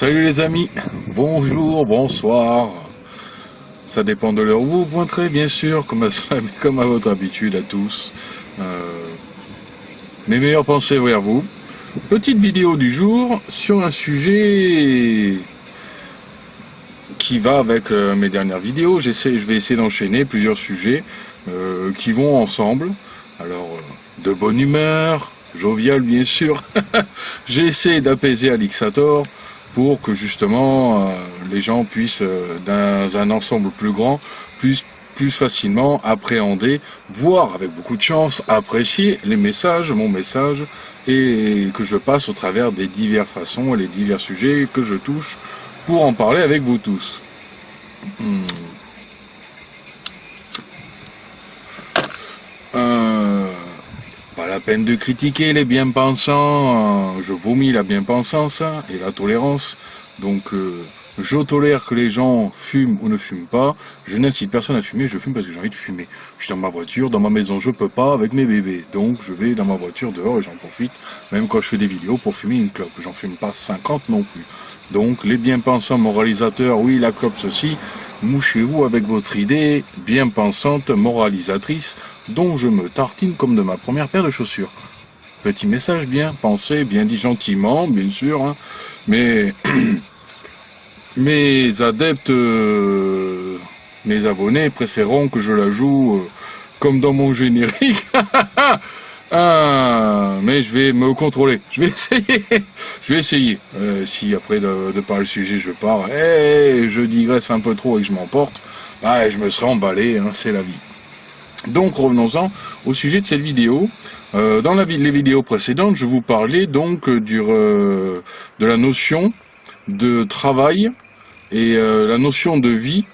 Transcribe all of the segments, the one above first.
Salut les amis, bonjour, bonsoir, ça dépend de l'heure où vous pointerez bien sûr, comme à votre habitude à tous. Mes meilleures pensées vers vous. Petite vidéo du jour sur un sujet qui va avec mes dernières vidéos. Je vais essayer d'enchaîner plusieurs sujets qui vont ensemble. Alors, de bonne humeur, jovial bien sûr. J'ai essayé d'apaiser Alixator pour que justement les gens puissent, dans un ensemble plus grand, plus facilement appréhender, voire avec beaucoup de chance, apprécier les messages, mon message, et que je passe au travers des diverses façons et les divers sujets que je touche pour en parler avec vous tous. Pas la peine de critiquer les bien-pensants, je vomis la bien-pensance et la tolérance, donc je tolère que les gens fument ou ne fument pas, je n'incite personne à fumer, je fume parce que j'ai envie de fumer. Je suis dans ma voiture, dans ma maison je peux pas avec mes bébés, donc je vais dans ma voiture dehors et j'en profite, même quand je fais des vidéos pour fumer une clope, j'en fume pas 50 non plus. Donc les bien-pensants moralisateurs, oui la clope ceci, mouchez-vous avec votre idée bien-pensante, moralisatrice, dont je me tartine comme de ma première paire de chaussures. Petit message bien pensé, bien dit gentiment, bien sûr, hein, mais mes adeptes, mes abonnés préféreront que je la joue comme dans mon générique. Mais je vais me contrôler, je vais essayer, si après de parler le sujet je pars, et je digresse un peu trop et que je m'emporte, bah, je me serai emballé, hein, c'est la vie. Donc revenons-en au sujet de cette vidéo. Dans les vidéos précédentes, je vous parlais donc de la notion de travail et la notion de vie.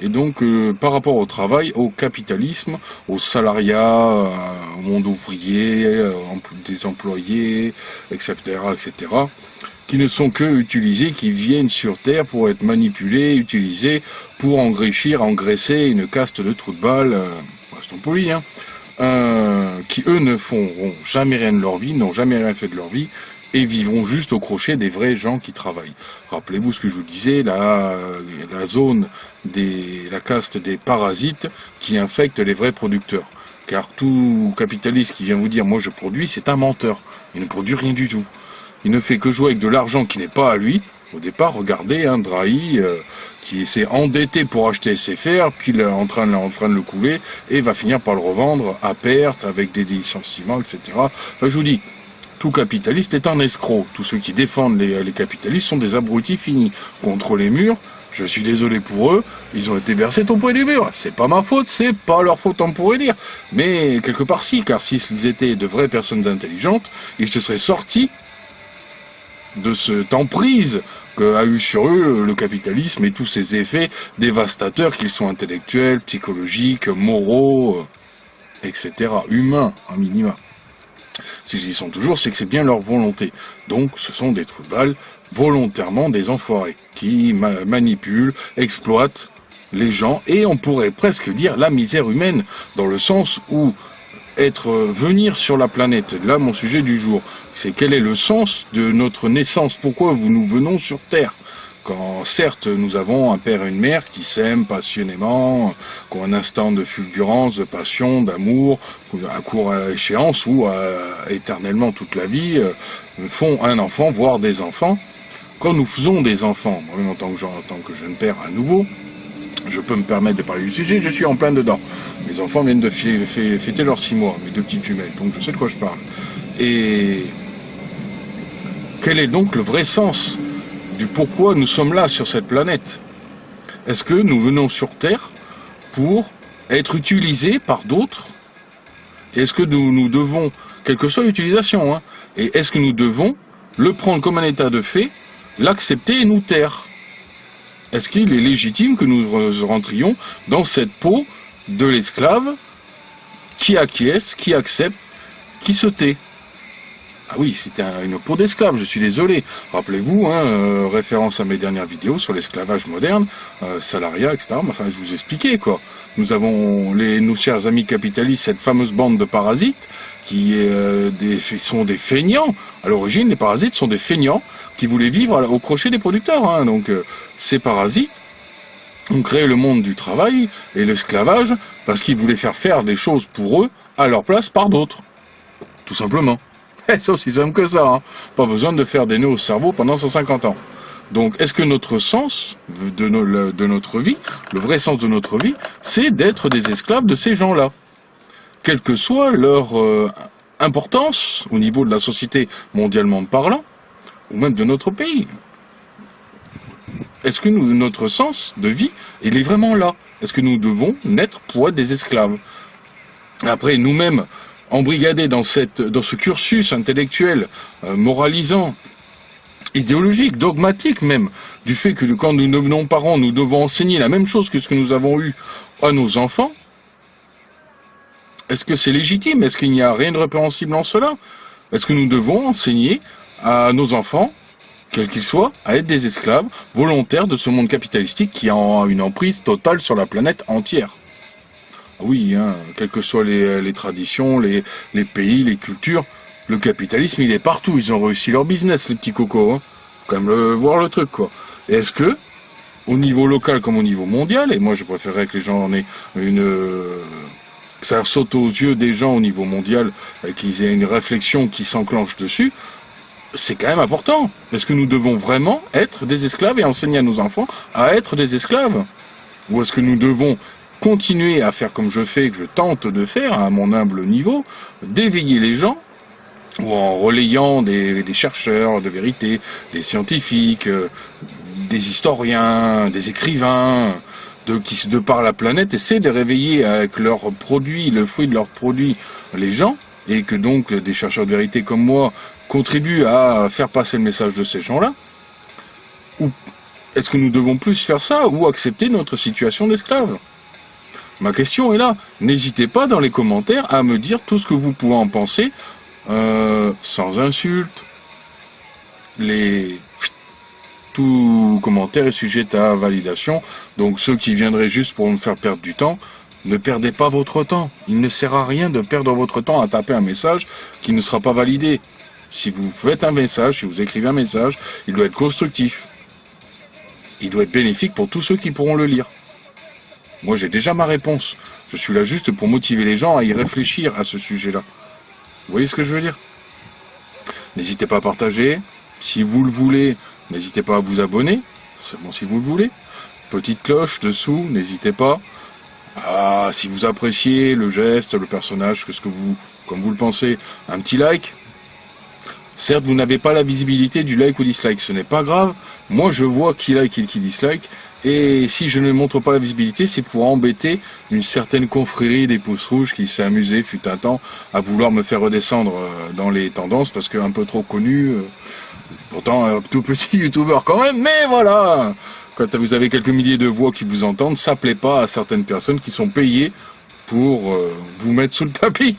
Et donc, par rapport au travail, au capitalisme, au salariat, au monde ouvrier, des employés, etc., etc., qui ne sont que utilisés, qui viennent sur Terre pour être manipulés, utilisés pour engraisser une caste de trous de balles, restons polis, hein, qui eux ne feront jamais rien de leur vie, n'ont jamais rien fait de leur vie, et vivront juste au crochet des vrais gens qui travaillent. Rappelez-vous ce que je vous disais, la caste des parasites qui infectent les vrais producteurs. Car tout capitaliste qui vient vous dire « moi je produis », c'est un menteur. Il ne produit rien du tout. Il ne fait que jouer avec de l'argent qui n'est pas à lui. Au départ, regardez, hein, Drahi, qui s'est endetté pour acheter SFR, puis il est en train de le couler, et va finir par le revendre à perte, avec des licenciements, etc. Enfin, je vous dis, tout capitaliste est un escroc. Tous ceux qui défendent les capitalistes sont des abrutis finis. Contre les murs, je suis désolé pour eux, ils ont été bercés au pied du mur. C'est pas ma faute, c'est pas leur faute, on pourrait dire. Mais quelque part si, car s'ils étaient de vraies personnes intelligentes, ils se seraient sortis de cette emprise qu'a eu sur eux le capitalisme et tous ses effets dévastateurs, qu'ils sont intellectuels, psychologiques, moraux, etc., humains, un minima. S'ils y sont toujours, c'est que c'est bien leur volonté. Donc, ce sont des trous de balles, volontairement des enfoirés, qui manipulent, exploitent les gens, et on pourrait presque dire la misère humaine, dans le sens où venir sur la planète, là mon sujet du jour, c'est quel est le sens de notre naissance, pourquoi nous venons sur Terre, quand certes nous avons un père et une mère qui s'aiment passionnément, qui ont un instant de fulgurance, de passion, d'amour, un court à échéance ou éternellement toute la vie, font un enfant, voire des enfants. Quand nous faisons des enfants, moi-même en tant que jeune père à nouveau, je peux me permettre de parler du sujet, je suis en plein dedans. Mes enfants viennent de fêter leurs 6 mois, mes 2 petites jumelles, donc je sais de quoi je parle. Et quel est donc le vrai sens du pourquoi nous sommes là sur cette planète? Est-ce que nous venons sur Terre pour être utilisés par d'autres? Et est-ce que nous devons, quelle que soit l'utilisation, hein, et est-ce que nous devons le prendre comme un état de fait, l'accepter et nous taire? Est-ce qu'il est légitime que nous rentrions dans cette peau de l'esclave qui acquiesce, qui accepte, qui se tait? Ah oui, c'était une peau d'esclave, je suis désolé. Rappelez-vous, hein, référence à mes dernières vidéos sur l'esclavage moderne, salariat, etc. Mais enfin, je vous expliquais, quoi. Nous avons nos chers amis capitalistes, cette fameuse bande de parasites, qui sont des feignants. À l'origine, les parasites sont des feignants qui voulaient vivre au crochet des producteurs. Hein. Donc, ces parasites ont créé le monde du travail et l'esclavage parce qu'ils voulaient faire des choses pour eux à leur place par d'autres. Tout simplement. C'est aussi simple que ça, hein. Pas besoin de faire des nœuds au cerveau pendant 150 ans. Donc, est-ce que notre sens de notre vie, le vrai sens de notre vie, c'est d'être des esclaves de ces gens-là, quelle que soit leur importance au niveau de la société mondialement parlant, ou même de notre pays? Est-ce que notre sens de vie, il est vraiment là? Est-ce que nous devons naître pour être des esclaves? Après, nous-mêmes, embrigadés dans ce cursus intellectuel, moralisant, idéologique, dogmatique même, du fait que quand nous devenons parents, nous devons enseigner la même chose que ce que nous avons eu à nos enfants, est-ce que c'est légitime? Est-ce qu'il n'y a rien de répréhensible en cela? Est-ce que nous devons enseigner à nos enfants, quels qu'ils soient, à être des esclaves volontaires de ce monde capitalistique qui a une emprise totale sur la planète entière? Oui, hein, quelles que soient les traditions, les pays, les cultures, le capitalisme, il est partout. Ils ont réussi leur business, les petits cocos. Hein. Faut quand même voir le truc, quoi. Et est-ce que, au niveau local comme au niveau mondial, et moi je préférerais que les gens en aient que ça saute aux yeux des gens au niveau mondial, et qu'ils aient une réflexion qui s'enclenche dessus, c'est quand même important. Est-ce que nous devons vraiment être des esclaves et enseigner à nos enfants à être des esclaves? Ou est-ce que nous devons continuer à faire comme je fais, que je tente de faire à mon humble niveau, d'éveiller les gens, ou en relayant des chercheurs de vérité, des scientifiques, des historiens, des écrivains, qui de par la planète essaient de réveiller avec leurs produits, le fruit de leurs produits, les gens, et que donc des chercheurs de vérité comme moi contribuent à faire passer le message de ces gens-là? Ou est-ce que nous devons plus faire ça, ou accepter notre situation d'esclave? Ma question est là. N'hésitez pas dans les commentaires à me dire tout ce que vous pouvez en penser, sans insultes. Tout commentaire est sujet à validation. Donc ceux qui viendraient juste pour me faire perdre du temps, ne perdez pas votre temps. Il ne sert à rien de perdre votre temps à taper un message qui ne sera pas validé. Si vous faites un message, si vous écrivez un message, il doit être constructif. Il doit être bénéfique pour tous ceux qui pourront le lire. Moi, j'ai déjà ma réponse. Je suis là juste pour motiver les gens à y réfléchir à ce sujet-là. Vous voyez ce que je veux dire? N'hésitez pas à partager. Si vous le voulez, n'hésitez pas à vous abonner. C'est bon si vous le voulez. Petite cloche dessous, n'hésitez pas. Ah, si vous appréciez le geste, le personnage, comme vous le pensez, un petit like. Certes, vous n'avez pas la visibilité du like ou dislike. Ce n'est pas grave. Moi, je vois qui like et qui dislike. Et si je ne montre pas la visibilité, c'est pour embêter une certaine confrérie des pouces rouges qui s'est amusée, fut un temps, à vouloir me faire redescendre dans les tendances, parce qu'un peu trop connu, pourtant un tout petit youtubeur quand même, mais voilà. Quand vous avez quelques milliers de voix qui vous entendent, ça plaît pas à certaines personnes qui sont payées pour vous mettre sous le tapis.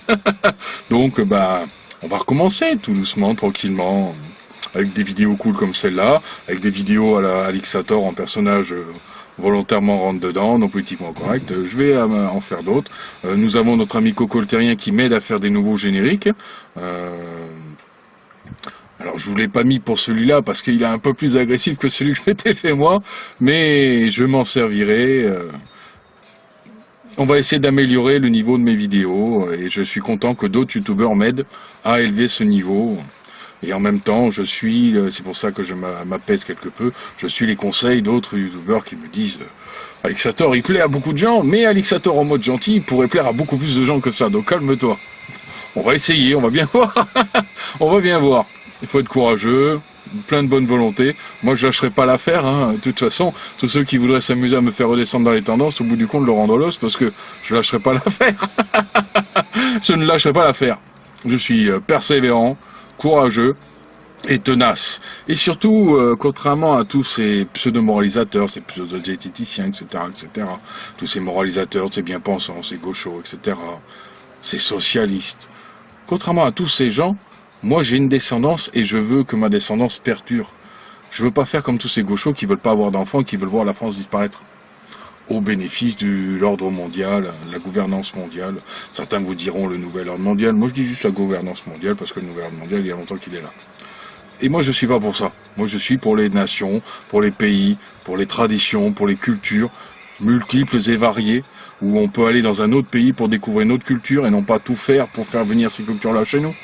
Donc, on va recommencer tout doucement, tranquillement, avec des vidéos cool comme celle-là, avec des vidéos à la Alixator en personnage volontairement rentre dedans, non politiquement correct. Je vais en faire d'autres. Nous avons notre ami Coco le Terrien qui m'aide à faire des nouveaux génériques. Alors je vous l'ai pas mis pour celui-là parce qu'il est un peu plus agressif que celui que je m'étais fait moi, mais je m'en servirai. On va essayer d'améliorer le niveau de mes vidéos et je suis content que d'autres youtubeurs m'aident à élever ce niveau. Et en même temps, c'est pour ça que je m'apaise quelque peu, je suis les conseils d'autres youtubeurs qui me disent Alixator, il plaît à beaucoup de gens, mais Alixator en mode gentil, il pourrait plaire à beaucoup plus de gens que ça, donc calme-toi. On va essayer, on va bien voir. On va bien voir. Il faut être courageux, plein de bonne volonté. Moi, je lâcherai pas l'affaire. Hein. De toute façon, tous ceux qui voudraient s'amuser à me faire redescendre dans les tendances, au bout du compte, le rendre l'os, parce que je lâcherai pas l'affaire. Je ne lâcherai pas l'affaire. Je suis persévérant, courageux et tenace. Et surtout, contrairement à tous ces pseudo-moralisateurs, ces pseudo-diététiciens, etc., tous ces moralisateurs, ces bien-pensants, ces gauchos, etc., ces socialistes, contrairement à tous ces gens, Moi, j'ai une descendance et je veux que ma descendance perdure. Je veux pas faire comme tous ces gauchos qui veulent pas avoir d'enfants, qui veulent voir la France disparaître. Au bénéfice de l'ordre mondial, la gouvernance mondiale. Certains vous diront le nouvel ordre mondial. Moi, je dis juste la gouvernance mondiale parce que le nouvel ordre mondial, il y a longtemps qu'il est là. Et moi, je suis pas pour ça. Moi, je suis pour les nations, pour les pays, pour les traditions, pour les cultures multiples et variées, où on peut aller dans un autre pays pour découvrir une autre culture et non pas tout faire pour faire venir ces cultures-là chez nous.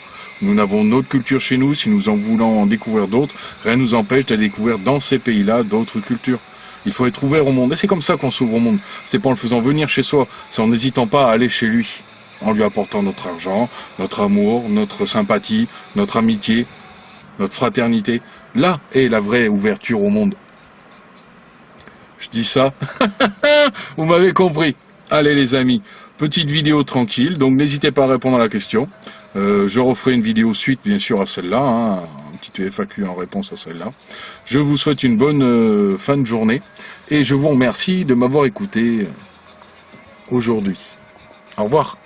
Nous avons notre culture chez nous, si nous en voulons en découvrir d'autres, rien ne nous empêche d'aller découvrir dans ces pays-là d'autres cultures. Il faut être ouvert au monde, et c'est comme ça qu'on s'ouvre au monde. C'est pas en le faisant venir chez soi, c'est en n'hésitant pas à aller chez lui, en lui apportant notre argent, notre amour, notre sympathie, notre amitié, notre fraternité. Là est la vraie ouverture au monde. Je dis ça, vous m'avez compris. Allez les amis, petite vidéo tranquille, donc n'hésitez pas à répondre à la question. Je referai une vidéo suite bien sûr à celle-là, hein, un petit FAQ en réponse à celle-là. Je vous souhaite une bonne fin de journée et je vous remercie de m'avoir écouté aujourd'hui. Au revoir.